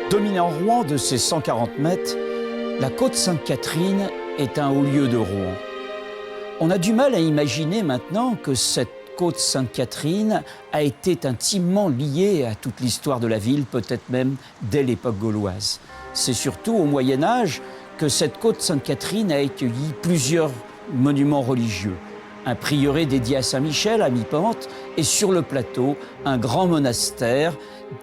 Dominant Rouen de ses 140 mètres, la côte Sainte-Catherine est un haut lieu de Rouen. On a du mal à imaginer maintenant que cette côte Sainte-Catherine a été intimement liée à toute l'histoire de la ville, peut-être même dès l'époque gauloise. C'est surtout au Moyen-Âge que cette côte Sainte-Catherine a accueilli plusieurs monuments religieux. Un prieuré dédié à Saint-Michel, à mi-pente, et sur le plateau, un grand monastère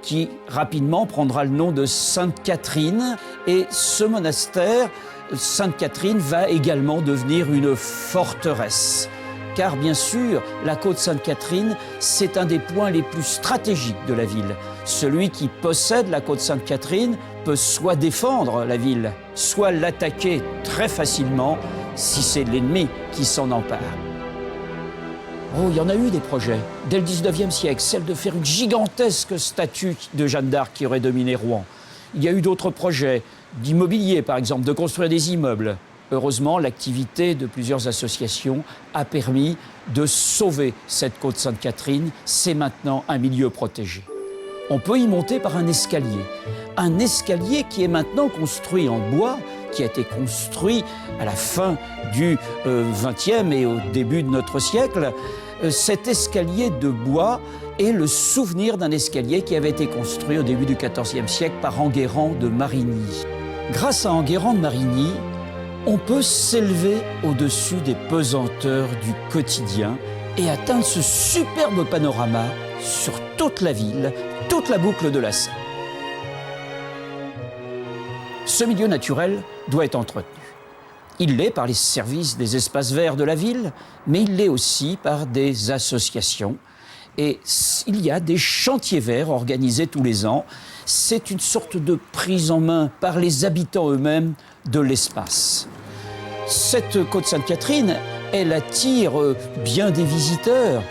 qui rapidement prendra le nom de Sainte-Catherine. Et ce monastère, Sainte-Catherine, va également devenir une forteresse. Car bien sûr, la côte Sainte-Catherine, c'est un des points les plus stratégiques de la ville. Celui qui possède la côte Sainte-Catherine peut soit défendre la ville, soit l'attaquer très facilement si c'est l'ennemi qui s'en empare. Oh, il y en a eu des projets, dès le 19e siècle, celle de faire une gigantesque statue de Jeanne d'Arc qui aurait dominé Rouen. Il y a eu d'autres projets, d'immobilier par exemple, de construire des immeubles. Heureusement, l'activité de plusieurs associations a permis de sauver cette côte Sainte-Catherine. C'est maintenant un milieu protégé. On peut y monter par un escalier qui est maintenant construit en bois, qui a été construit à la fin du XXe et au début de notre siècle. Cet escalier de bois est le souvenir d'un escalier qui avait été construit au début du XIVe siècle par Enguerrand de Marigny. Grâce à Enguerrand de Marigny, on peut s'élever au-dessus des pesanteurs du quotidien et atteindre ce superbe panorama sur toute la ville, toute la boucle de la Seine. Ce milieu naturel doit être entretenu. Il l'est par les services des espaces verts de la ville, mais il l'est aussi par des associations. Et il y a des chantiers verts organisés tous les ans. C'est une sorte de prise en main par les habitants eux-mêmes de l'espace. Cette côte Sainte-Catherine, elle attire bien des visiteurs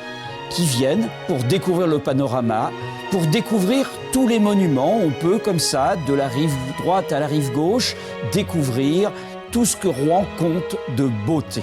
qui viennent pour découvrir le panorama, pour découvrir tous les monuments. On peut, comme ça, de la rive droite à la rive gauche, découvrir tout ce que Rouen compte de beauté.